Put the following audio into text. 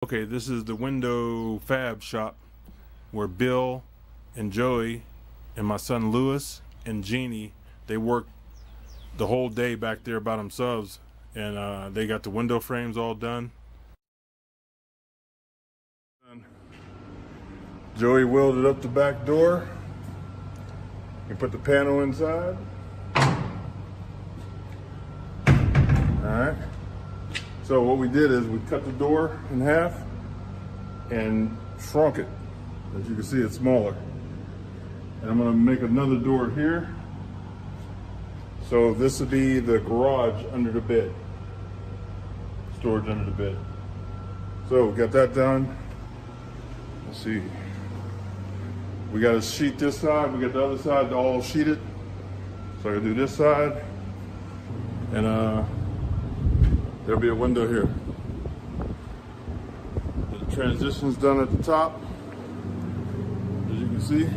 Okay, this is the window fab shop where Bill and Joey and my son Lewis and Jeannie, they work the whole day back there by themselves, and they got the window frames all done. Joey welded up the back door. You put the panel inside. Alright. So what we did is we cut the door in half and shrunk it. As you can see, it's smaller. And I'm going to make another door here. So this would be the garage under the bed. Storage under the bed. So we got that done. Let's see. We got to sheet this side. We got the other side all sheeted. So I can do this side. And there'll be a window here. The transition's done at the top, as you can see.